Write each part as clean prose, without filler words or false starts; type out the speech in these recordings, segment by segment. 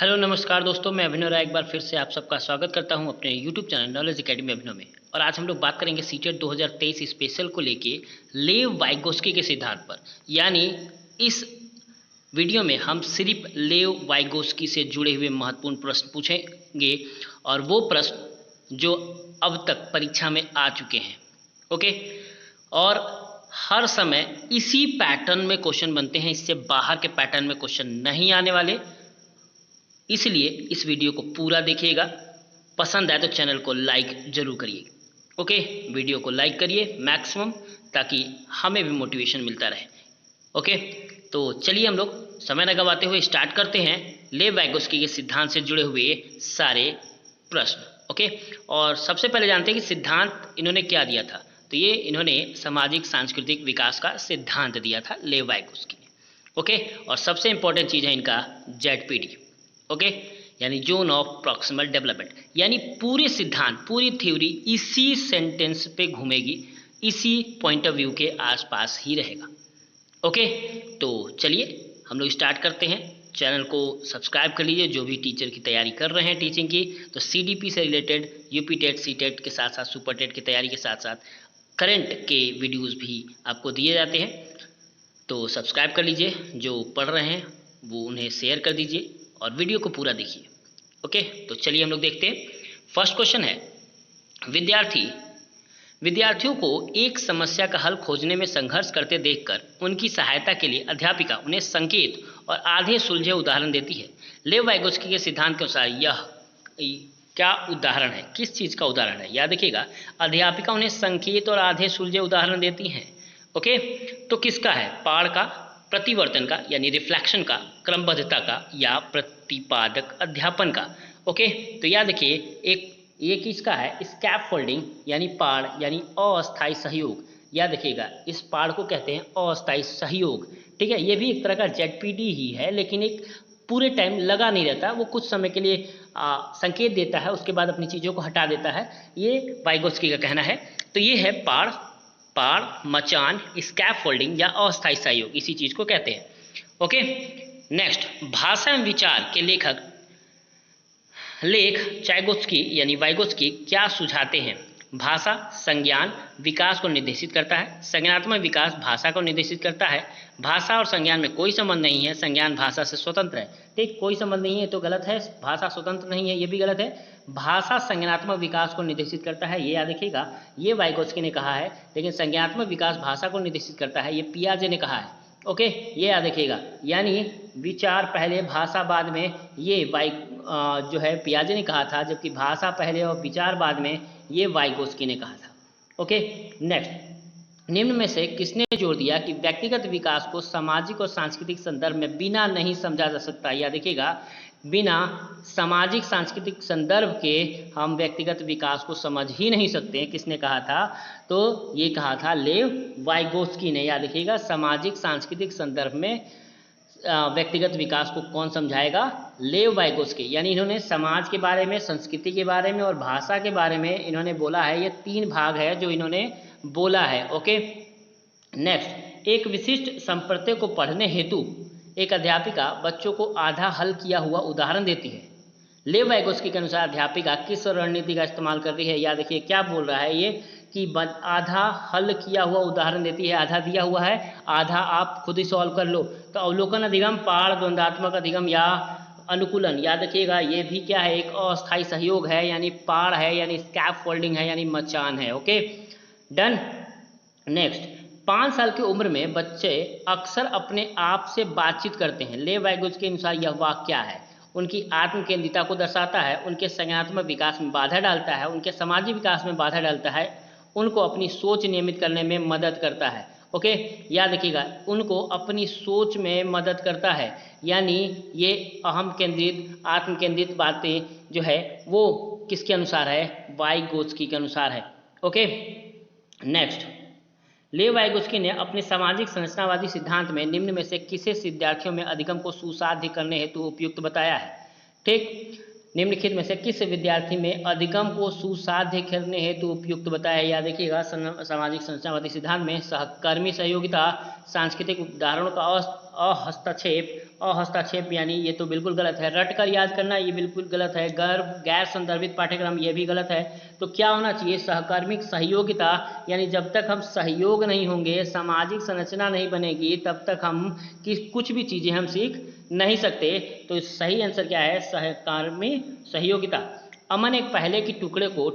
Hello नमस्कार दोस्तों, मैं अभिनव राय एक बार फिर से आप सबका स्वागत करता हूं अपने यूट्यूब चैनल नॉलेज एकेडमी अभिनव में। और आज हम लोग बात करेंगे सीटेट 2023 स्पेशल को लेके लेव वाइगोस्की के सिद्धांत पर। यानी इस वीडियो में हम सिर्फ लेव वाइगोस्की से जुड़े हुए महत्वपूर्ण प्रश्न पूछेंगे और वो प्रश्न जो अब तक परीक्षा में आ चुके हैं। ओके, और हर समय इसी पैटर्न में क्वेश्चन बनते हैं, इससे बाहर के पैटर्न में क्वेश्चन नहीं आने वाले। इसलिए इस वीडियो को पूरा देखिएगा। पसंद आए तो चैनल को लाइक जरूर करिए। ओके, वीडियो को लाइक करिए मैक्सिमम, ताकि हमें भी मोटिवेशन मिलता रहे। ओके, तो चलिए हम लोग समय न गवाते हुए स्टार्ट करते हैं लेव वाइगोस्की के सिद्धांत से जुड़े हुए सारे प्रश्न। ओके, और सबसे पहले जानते हैं कि सिद्धांत इन्होंने क्या दिया था। तो ये इन्होंने सामाजिक सांस्कृतिक विकास का सिद्धांत दिया था लेव वाइगोस्की ने। ओके, और सबसे इंपॉर्टेंट चीज़ है इनका जेडपीडी। ओके, यानी जोन ऑफ प्रॉक्सिमल डेवलपमेंट। यानी पूरे सिद्धांत, पूरी थ्योरी इसी सेंटेंस पे घूमेगी, इसी पॉइंट ऑफ व्यू के आसपास ही रहेगा। ओके, तो चलिए हम लोग स्टार्ट करते हैं। चैनल को सब्सक्राइब कर लीजिए। जो भी टीचर की तैयारी कर रहे हैं टीचिंग की, तो सीडीपी से related, UP TET, C TET के साथ साथ सुपर टेट की तैयारी के साथ साथ करंट के वीडियोज़ भी आपको दिए जाते हैं, तो सब्सक्राइब कर लीजिए। जो पढ़ रहे हैं वो उन्हें शेयर कर दीजिए और वीडियो को पूरा देखिए। ओके, तो चलिए हम लोग देखते हैं। फर्स्ट क्वेश्चन है, विद्यार्थियों को एक समस्या का हल खोजने में संघर्ष करते देखकर उनकी सहायता के लिए अध्यापिका उन्हें संकेत और आधे सुलझे उदाहरण देती है। लेव वाइगोस्की के सिद्धांत के अनुसार यह क्या उदाहरण है, किस चीज़ का उदाहरण है? याद देखिएगा, अध्यापिका उन्हें संकेत और आधे सुलझे उदाहरण देती हैं। ओके, तो किसका है? पाठ का, प्रतिवर्तन का यानी रिफ्लेक्शन का, क्रमबद्धता का, या प्रतिपादक अध्यापन का। ओके, तो याद देखिए, एक ये किसका है? स्कैफोल्डिंग यानी पाड़ यानी अस्थायी सहयोग। याद रखिएगा, इस पाड़ को कहते हैं अस्थायी सहयोग। ठीक है, ये भी एक तरह का जेडपीडी ही है, लेकिन एक पूरे टाइम लगा नहीं रहता, वो कुछ समय के लिए संकेत देता है, उसके बाद अपनी चीज़ों को हटा देता है। ये वाइगोस्की का कहना है। तो ये है पाड़, मचान, स्कैफोल्डिंग या अस्थायी सहयोग, इसी चीज़ को कहते हैं। ओके, नेक्स्ट, भाषा एवं विचार के लेख चाइगोस्की यानी वाइगोस्की क्या सुझाते हैं? भाषा संज्ञान विकास को निर्देशित करता है। संज्ञानात्मक विकास भाषा को निर्देशित करता है। भाषा और संज्ञान में कोई संबंध नहीं है, संज्ञान भाषा से स्वतंत्र है। ठीक, कोई संबंध नहीं है तो गलत है, भाषा स्वतंत्र नहीं है ये भी गलत है। भाषा संज्ञानात्मक विकास को निर्देशित करता है, ये याद रखिएगा, ये वाइगोस्की ने कहा है। लेकिन संज्ञानात्मक विकास भाषा को निर्देशित करता है, ये पियाजे ने कहा है। ओके, ये याद रखिएगा, यानी विचार पहले भाषा बाद में, ये जो है पियाजे ने कहा था, जबकि भाषा पहले और विचार बाद में ये वाइगोस्की ने कहा था। ओके, नेक्स्ट, निम्न में से किसने जोर दिया कि व्यक्तिगत विकास को सामाजिक और सांस्कृतिक संदर्भ में बिना नहीं समझा जा सकता? या देखिएगा, बिना सामाजिक सांस्कृतिक संदर्भ के हम व्यक्तिगत विकास को समझ ही नहीं सकते। किसने कहा था? तो ये कहा था लेव वाइगोस्की ने। याद रखिएगा, सामाजिक सांस्कृतिक संदर्भ में व्यक्तिगत विकास को कौन समझाएगा? लेव वाइगोस्की। यानी इन्होंने समाज के बारे में, संस्कृति के बारे में और भाषा के बारे में इन्होंने बोला है। ये तीन भाग है जो इन्होंने बोला है। ओके, नेक्स्ट, एक विशिष्ट संप्रत्यय को पढ़ने हेतु एक अध्यापिका बच्चों को आधा हल किया हुआ उदाहरण देती है। लेव वाइगोस्की के अनुसार अध्यापिका किस रणनीति का इस्तेमाल कर रही है? याद देखिए, क्या बोल रहा है ये कि आधा हल किया हुआ उदाहरण देती है, आधा दिया हुआ है, आधा आप खुद ही सॉल्व कर लो। तो अवलोकन अधिगम, पाड़ द्वंद्वात्मक अधिगम या अनुकूलन। याद रखिएगा, ये भी क्या है? एक अस्थायी सहयोग है, यानी पाड़ है, यानी स्कैफोल्डिंग है, यानी मचान है। Okay, done. नेक्स्ट, 5 साल की उम्र में बच्चे अक्सर अपने आप से बातचीत करते हैं। लेव वाइगोस्की के अनुसार यह वाक्य क्या है? उनकी आत्म केंद्रिता को दर्शाता है, उनके संज्ञानात्मक विकास में बाधा डालता है, उनके सामाजिक विकास में बाधा डालता है, उनको अपनी सोच नियमित करने में मदद करता है। ओके, याद रखिएगा, उनको अपनी सोच में मदद करता है, यानी ये अहम केंद्रित, आत्म केंद्रित बातें जो है वो किसके अनुसार है? वाइगोस्की के अनुसार है। ओके, नेक्स्ट, लेव वाइगोस्की ने अपने सामाजिक संरचनावादी सिद्धांत में निम्न में से किसे विद्यार्थियों में अधिगम को सुसाध्य करने हेतु उपयुक्त बताया है? ठीक, निम्नलिखित में से किस विद्यार्थी में अधिगम को सुसाध्य करने हेतु उपयुक्त बताया? याद देखिएगा, सामाजिक संरचनावादी सिद्धांत में सहकर्मी सहयोगिता, सांस्कृतिक उदाहरणों का अहस्तक्षेप, अहस्ताक्षेप यानी ये तो बिल्कुल गलत है। रट कर याद करना ये बिल्कुल गलत है। गैर संदर्भित पाठ्यक्रम ये भी गलत है। तो क्या होना चाहिए, सहकर्मिक सहयोगिता, यानी जब तक हम सहयोग नहीं होंगे, सामाजिक संरचना नहीं बनेगी, तब तक हम कुछ भी चीज़ें हम सीख नहीं सकते। तो सही आंसर क्या है, सहकर्मी सहयोगिता। अमन एक पहले के टुकड़े को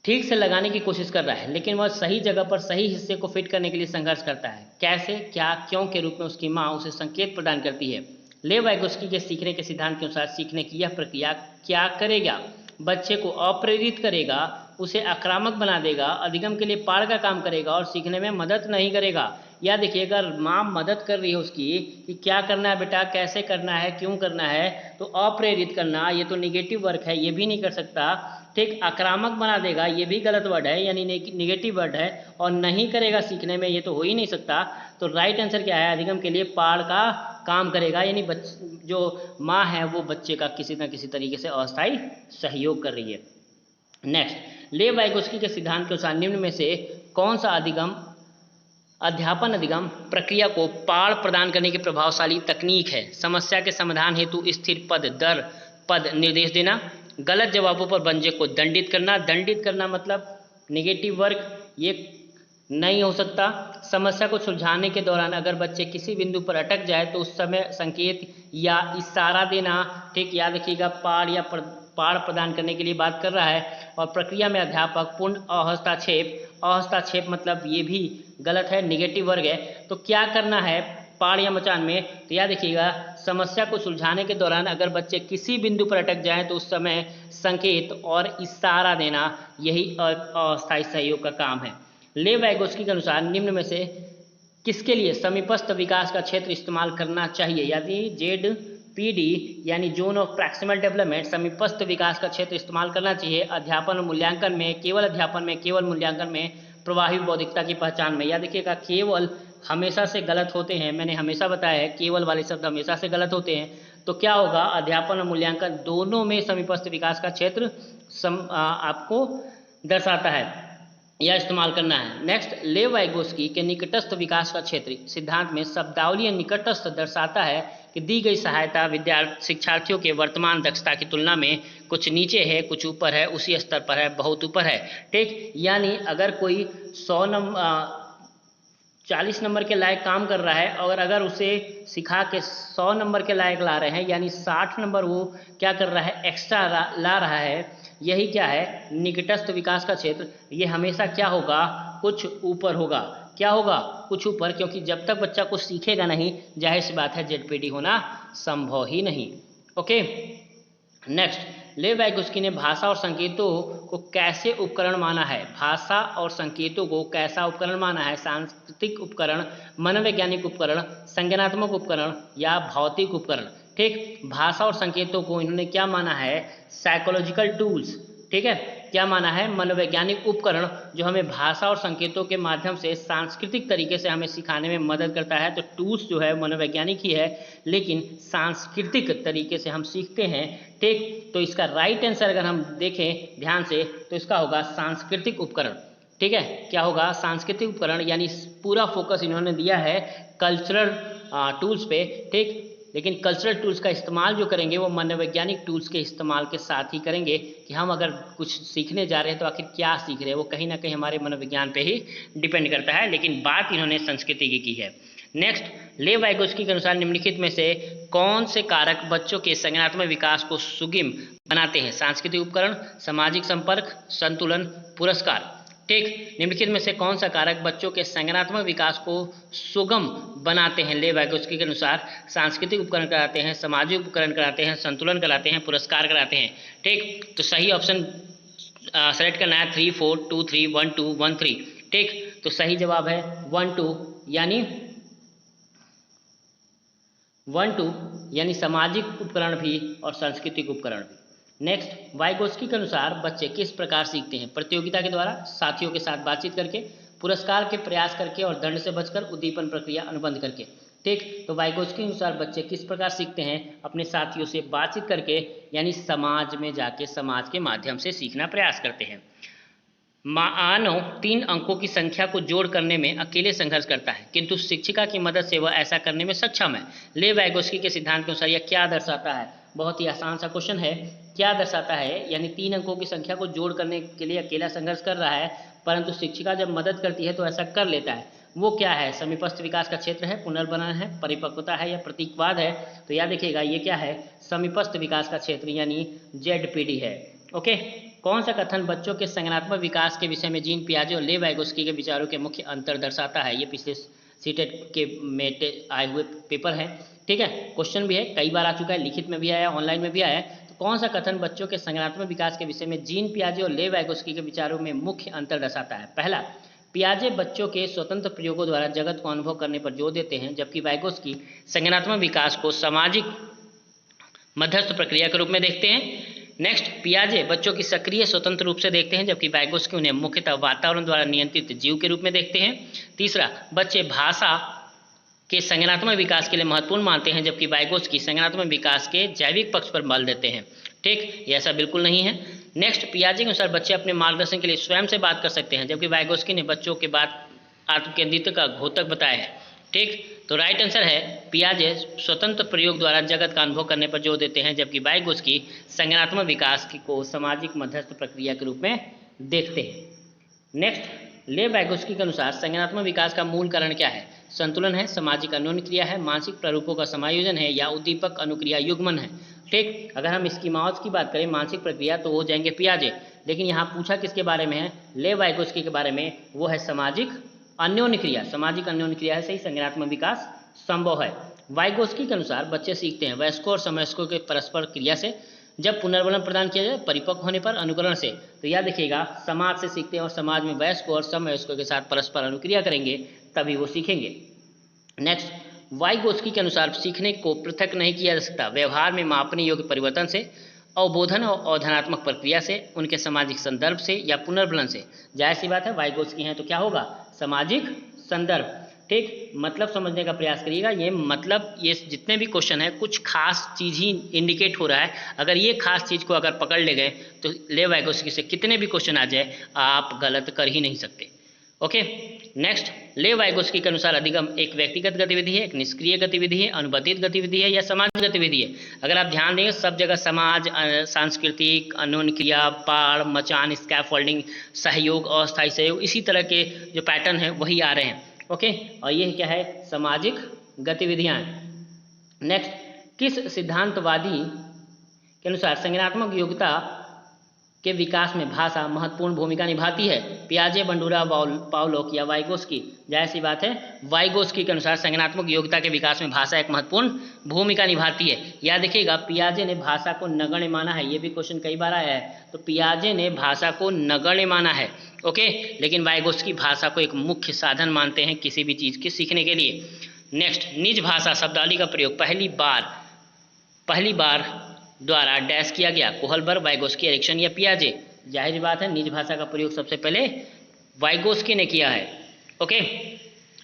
ठीक से लगाने की कोशिश कर रहा है, लेकिन वह सही जगह पर सही हिस्से को फिट करने के लिए संघर्ष करता है। कैसे, क्या, क्यों के रूप में उसकी माँ उसे संकेत प्रदान करती है। लेव वाइगोत्स्की के सीखने के सिद्धांत के अनुसार सीखने की यह प्रक्रिया क्या करेगा, बच्चे को अप्रेरित करेगा, उसे आक्रामक बना देगा, अधिगम के लिए पाड़ का काम करेगा और सीखने में मदद नहीं करेगा। या देखिए, अगर माँ मदद कर रही है उसकी कि क्या करना है बेटा, कैसे करना है, क्यों करना है, तो अप्रेरित करना ये तो निगेटिव वर्क है, ये भी नहीं कर सकता। ठीक, आक्रामक बना देगा ये भी गलत वर्ड है, यानी निगेटिव वर्ड है। और नहीं करेगा सीखने में, ये तो हो ही नहीं सकता। तो राइट आंसर क्या है, अधिगम के लिए पाड़ का काम करेगा, यानी जो माँ है वो बच्चे का किसी न किसी तरीके से अस्थायी सहयोग कर रही है। नेक्स्ट, लेव वाइगोत्स्की के सिद्धांत के अनुसार निम्न में से कौन सा अध्यापन अधिगम प्रक्रिया को पाड़ प्रदान करने की प्रभावशाली तकनीक है। समस्या के समाधान हेतु स्थिर पद दर पद निर्देश देना, गलत जवाबों पर बंजे को दंडित करना मतलब निगेटिव वर्क, ये नहीं हो सकता। समस्या को सुलझाने के दौरान अगर बच्चे किसी बिंदु पर अटक जाए तो उस समय संकेत या इशारा देना। ठीक, याद रखिएगा, पाड़ प्रदान करने के लिए बात कर रहा है। और प्रक्रिया में अध्यापक पूर्ण अहस्ताक्षेप मतलब ये भी गलत है, निगेटिव वर्ग है। तो क्या करना है पाड़ या मचान में, तो याद रखिएगा, समस्या को सुलझाने के दौरान अगर बच्चे किसी बिंदु पर अटक जाएं तो उस समय संकेत और इशारा देना, यही अस्थायी सहयोग का काम है। लेव वाइगोत्स्की के अनुसार निम्न में से किसके लिए समीपस्थ विकास का क्षेत्र इस्तेमाल करना चाहिए, यानी ZPD यानी जोन ऑफ प्रैक्सिमल डेवलपमेंट, समीपस्थ विकास का क्षेत्र इस्तेमाल करना चाहिए अध्यापन और मूल्यांकन में, केवल मूल्यांकन में, प्रभावी बौद्धिकता की पहचान में। याद रखिएगा, केवल हमेशा से गलत होते हैं, मैंने हमेशा बताया है केवल वाले शब्द हमेशा से गलत होते हैं। तो क्या होगा, अध्यापन और मूल्यांकन दोनों में समीपस्थ विकास का क्षेत्र आपको दर्शाता है या इस्तेमाल करना है। नेक्स्ट, लेव वाइगोत्स्की के निकटस्थ विकास का क्षेत्र सिद्धांत में शब्दावली निकटस्थ दर्शाता है कि दी गई सहायता शिक्षार्थियों के वर्तमान दक्षता की तुलना में कुछ नीचे है, कुछ ऊपर है, उसी स्तर पर है, बहुत ऊपर है। ठीक, यानी अगर कोई 40 नंबर के लायक काम कर रहा है और अगर उसे सिखा के 100 नंबर के लायक ला रहे हैं, यानी 60 नंबर वो क्या कर रहा है, एक्स्ट्रा ला रहा है, यही क्या है, निकटस्थ विकास का क्षेत्र। ये हमेशा क्या होगा, कुछ ऊपर होगा। क्या होगा, कुछ ऊपर, क्योंकि जब तक बच्चा कुछ सीखेगा नहीं, जाहिर सी बात है ZPD होना संभव ही नहीं। ओके, नेक्स्ट, लेव वाइगोत्स्की ने भाषा और संकेतों को कैसे उपकरण माना है। भाषा और संकेतों को कैसा उपकरण माना है, सांस्कृतिक उपकरण, मनोवैज्ञानिक उपकरण, संज्ञानात्मक उपकरण या भौतिक उपकरण। ठीक, भाषा और संकेतों को इन्होंने क्या माना है, साइकोलॉजिकल टूल्स। ठीक है, क्या माना है, मनोवैज्ञानिक उपकरण जो हमें भाषा और संकेतों के माध्यम से सांस्कृतिक तरीके से हमें सिखाने में मदद करता है। तो टूल्स जो है मनोवैज्ञानिक ही है, लेकिन सांस्कृतिक तरीके से हम सीखते हैं। ठीक, तो इसका राइट आंसर अगर हम देखें ध्यान से तो इसका होगा सांस्कृतिक उपकरण। ठीक है, क्या होगा, सांस्कृतिक उपकरण, यानी पूरा फोकस इन्होंने दिया है कल्चरल टूल्स पे। ठीक, लेकिन कल्चरल टूल्स का इस्तेमाल जो करेंगे वो मनोवैज्ञानिक टूल्स के इस्तेमाल के साथ ही करेंगे कि हम अगर कुछ सीखने जा रहे हैं तो आखिर क्या सीख रहे हैं, वो कहीं ना कहीं हमारे मनोविज्ञान पे ही डिपेंड करता है। लेकिन बात इन्होंने संस्कृति की है। नेक्स्ट, लेव वाइगोत्स्की के अनुसार निम्नलिखित में से कौन से कारक बच्चों के संज्ञानात्मक विकास को सुगम बनाते हैं। सांस्कृतिक उपकरण, सामाजिक संपर्क, संतुलन, पुरस्कार। ठीक, निम्नलिखित में से कौन सा कारक बच्चों के संज्ञानात्मक विकास को सुगम बनाते हैं। लेव वाइगोत्स्की के अनुसार सांस्कृतिक उपकरण कराते हैं, सामाजिक उपकरण कराते हैं, संतुलन कराते हैं, पुरस्कार कराते हैं। ठीक, तो सही ऑप्शन सेलेक्ट करना है 3 4 2 3 1 2 1 3। ठीक, तो सही जवाब है 1 2 यानी सामाजिक उपकरण भी और सांस्कृतिक उपकरण भी। नेक्स्ट, वाइगोत्स्की के अनुसार बच्चे किस प्रकार सीखते हैं। प्रतियोगिता के द्वारा, साथियों के साथ बातचीत करके, पुरस्कार के प्रयास करके और दंड से बचकर, उद्दीपन प्रक्रिया अनुबंध करके। ठीक, तो वाइगोत्स्की के अनुसार बच्चे किस प्रकार सीखते हैं, अपने साथियों से बातचीत करके, यानी समाज में जाके समाज के माध्यम से सीखना प्रयास करते हैं। मानव 3 अंकों की संख्या को जोड़ करने में अकेले संघर्ष करता है, किंतु शिक्षिका की मदद से वह ऐसा करने में सक्षम है। ले वाइगोस्की के सिद्धांत के अनुसार यह क्या दर्शाता है? बहुत ही आसान सा क्वेश्चन है। क्या दर्शाता है? यानी 3 अंकों की संख्या को जोड़ करने के लिए अकेला संघर्ष कर रहा है, परंतु शिक्षिका जब मदद करती है तो ऐसा कर लेता है। वो क्या है? समीपस्थ विकास का क्षेत्र है, पुनर्बनन है, परिपक्वता है या प्रतीकवाद है? तो याद देखिएगा ये क्या है? समीपस्थ विकास का क्षेत्र यानी ZPD है। ओके, कौन सा कथन बच्चों के संज्ञानात्मक विकास के विषय में जीन पियाजे और ले वाइगोस्की के विचारों के मुख्य अंतर दर्शाता है? ये पिछले सीटेट के में आए हुए पेपर है। ठीक है, क्वेश्चन भी है, कई बार आ चुका है, लिखित में भी आया, ऑनलाइन में भी आया है। तो कौन सा कथन बच्चों के संज्ञानात्मक विकास के विषय में जीन पियाजे और ले वाइगोस्की के विचारों में मुख्य अंतर दर्शाता है? पहला, पियाजे बच्चों के स्वतंत्र प्रयोगों द्वारा जगत को अनुभव करने पर जोर देते हैं, जबकि वाइगोस्की संज्ञानात्मक विकास को सामाजिक मध्यस्थ प्रक्रिया के रूप में देखते हैं। नेक्स्ट, पियाजे बच्चों की सक्रिय स्वतंत्र रूप से देखते हैं, जबकि वाइगोस्की उन्हें मुख्यतः वातावरण द्वारा नियंत्रित जीव के रूप में देखते हैं। तीसरा, बच्चे भाषा के संज्ञानात्मक विकास के लिए महत्वपूर्ण मानते हैं, जबकि वाइगोस्की संज्ञानात्मक विकास के जैविक पक्ष पर बल देते हैं। ठीक, ये ऐसा बिल्कुल नहीं है। नेक्स्ट, पियाजे के अनुसार बच्चे अपने मार्गदर्शन के लिए स्वयं से बात कर सकते हैं, जबकि वाइगोस्की ने बच्चों के बात आत्मकेंद्रित का घोतक बताया है। ठीक, तो राइट आंसर है पियाजे स्वतंत्र प्रयोग द्वारा जगत का अनुभव करने पर जोर देते हैं, जबकि वाइगोस्की संज्ञानात्मक विकास को सामाजिक मध्यस्थ प्रक्रिया के रूप में देखते हैं। नेक्स्ट, ले वाइगोस्की के अनुसार संज्ञानात्मक विकास का मूल कारण क्या है? संतुलन है, सामाजिक अन्योन्य क्रिया है, मानसिक प्रारूपों का समायोजन है या उद्दीपक अनुक्रिया युग्मन है? ठीक, अगर हम स्कीमाओज की बात करें मानसिक प्रक्रिया तो हो जाएंगे पियाजे, लेकिन यहाँ पूछा किसके बारे में है? ले वाइगोस्की के बारे में, वो है सामाजिक अन्योन्य क्रिया। सामाजिक अन्योन्य क्रिया है, सही संज्ञानात्मक विकास संभव है। वाइगोस्की के अनुसार बच्चे सीखते हैं वयस्कों और समवयस्कों के परस्पर क्रिया से, जब पुनर्बलन प्रदान किया जाए परिपक्व होने पर अनुकरण से। तो याद रखिएगा, समाज से सीखते हैं और समाज में वयस्कों और समवयस्कों के साथ परस्पर अनुक्रिया करेंगे तभी वो सीखेंगे। नेक्स्ट, वाइगोस्की के अनुसार सीखने को पृथक नहीं किया जा सकता, व्यवहार में मापने योग्य परिवर्तन से, अवबोधन और अवधारणात्मक प्रक्रिया से, उनके सामाजिक संदर्भ से या पुनर्बलन से। जाहिर सी बात है, वाइगोस्की हैं तो क्या होगा? सामाजिक संदर्भ। ठीक, मतलब समझने का प्रयास करिएगा। ये मतलब ये जितने भी क्वेश्चन है कुछ खास चीज़ ही इंडिकेट हो रहा है। अगर ये खास चीज़ को अगर पकड़ ले गए तो ले वाइगोस्की से कितने भी क्वेश्चन आ जाए आप गलत कर ही नहीं सकते। ओके, नेक्स्ट, ले वाइगोस्की के अनुसार अधिगम एक व्यक्तिगत गतिविधि है, एक निष्क्रिय गतिविधि है, अनुबंधित गतिविधि है या सामाजिक गतिविधि है? अगर आप ध्यान देंगे सब जगह समाज, सांस्कृतिक, अन्योन्य क्रिया, पाड़, मचान, स्कैफोल्डिंग, सहयोग, अस्थायी सहयोग, इसी तरह के जो पैटर्न है वही आ रहे हैं। ओके, और ये क्या है? सामाजिक गतिविधियां। नेक्स्ट, किस सिद्धांतवादी के अनुसार संज्ञानात्मक योग्यता के विकास में भाषा महत्वपूर्ण भूमिका निभाती है? पियाजे, बंडूरा, पावलोक या वाइगोस्की? जाहिर सी बात है, वाइगोस्की के अनुसार संज्ञानात्मक योग्यता के विकास में भाषा एक महत्वपूर्ण भूमिका निभाती है। याद रखिएगा, पियाजे ने भाषा को नगण्य माना है, ये भी क्वेश्चन कई बार आया है। तो पियाजे ने भाषा को नगण्य माना है, ओके, लेकिन वाइगोस्की भाषा को एक मुख्य साधन मानते हैं किसी भी चीज़ के सीखने के लिए। नेक्स्ट, निज भाषा शब्दावली का प्रयोग पहली बार द्वारा डैश किया गया? कोहलबर्ग, वाइगोस्की, एरिक्सन या पियाजे? जाहिर बात है, निज भाषा का प्रयोग सबसे पहले वाइगोस्की ने किया है। ओके,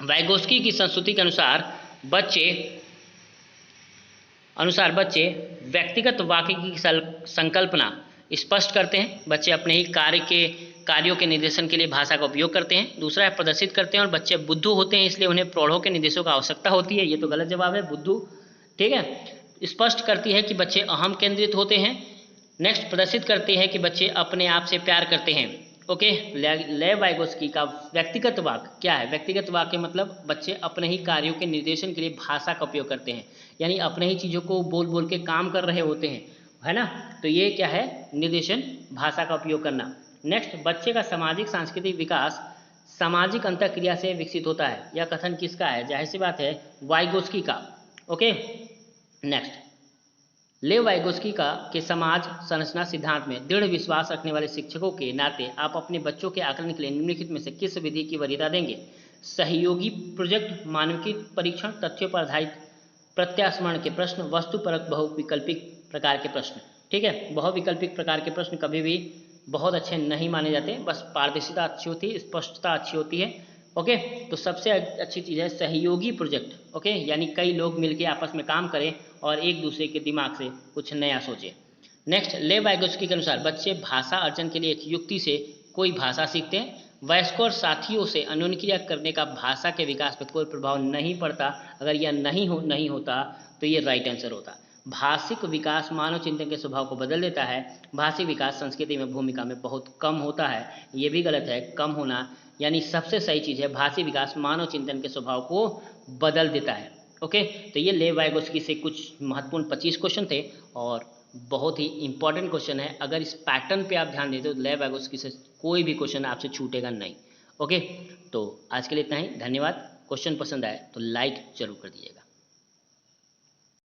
वाइगोस्की की संस्कृति के अनुसार बच्चे व्यक्तिगत वाक्य की संकल्पना स्पष्ट करते हैं। बच्चे अपने ही कार्यों के निर्देशन के लिए भाषा का उपयोग करते हैं। दूसरा है प्रदर्शित करते हैं, और बच्चे बुद्धू होते हैं इसलिए उन्हें प्रौढ़ों के निर्देशों का आवश्यकता होती है। ये तो गलत जवाब है, बुद्धू। ठीक है, स्पष्ट करती है कि बच्चे अहम केंद्रित होते हैं। नेक्स्ट, प्रदर्शित करते हैं कि बच्चे अपने आप से प्यार करते हैं। ओके, ले वाइगोस्की का व्यक्तिगत वाक्य क्या है? व्यक्तिगत वाक्य मतलब बच्चे अपने ही कार्यों के निर्देशन के लिए भाषा का उपयोग करते हैं, यानी अपने ही चीज़ों को बोल बोल के काम कर रहे होते हैं, है ना? तो ये क्या है? निर्देशन, भाषा का उपयोग करना। नेक्स्ट, बच्चे का सामाजिक सांस्कृतिक विकास सामाजिक अंतःक्रिया से विकसित होता है। यह कथन किसका है? जाहिर सी बात है, वाइगोस्की का। ओके, नेक्स्ट, ले वाइगोस्की के समाज संरचना सिद्धांत में दृढ़ विश्वास रखने वाले शिक्षकों के नाते आप अपने बच्चों के आकलन के लिए निम्नलिखित में से किस विधि की वरीयता देंगे? सहयोगी प्रोजेक्ट, मानविकी परीक्षण, तथ्यों पर आधारित प्रत्यास्मरण के प्रश्न, वस्तुपरक बहुविकल्पिक प्रकार के प्रश्न। ठीक है, बहुविकल्पिक प्रकार के प्रश्न कभी भी बहुत अच्छे नहीं माने जाते, बस पारदर्शिता अच्छी होती है, स्पष्टता अच्छी होती है। ओके, तो सबसे अच्छी चीज़ है सहयोगी प्रोजेक्ट। ओके, यानी कई लोग मिलकर आपस में काम करें और एक दूसरे के दिमाग से कुछ नया सोचें। नेक्स्ट, ले वाइगोस्की के अनुसार बच्चे भाषा अर्जन के लिए एक युक्ति से कोई भाषा सीखते हैं। वयस्कों और साथियों से अन्योन्य क्रिया करने का भाषा के विकास पर कोई प्रभाव नहीं पड़ता। अगर यह नहीं होता तो ये राइट आंसर होता। भाषिक विकास मानव चिंतन के स्वभाव को बदल देता है। भाषिक विकास संस्कृति में भूमिका में बहुत कम होता है, ये भी गलत है। कम होना यानी सबसे सही चीज़ है, भाषिक विकास मानव चिंतन के स्वभाव को बदल देता है। ओके, तो ये लेव वाइगोत्स्की से कुछ महत्वपूर्ण 25 क्वेश्चन थे और बहुत ही इंपॉर्टेंट क्वेश्चन है। अगर इस पैटर्न पे आप ध्यान देते हो तो लेव वाइगोत्स्की से कोई भी क्वेश्चन आपसे छूटेगा नहीं। ओके, तो आज के लिए इतना ही। धन्यवाद। क्वेश्चन पसंद आए तो लाइक जरूर कर दीजिएगा।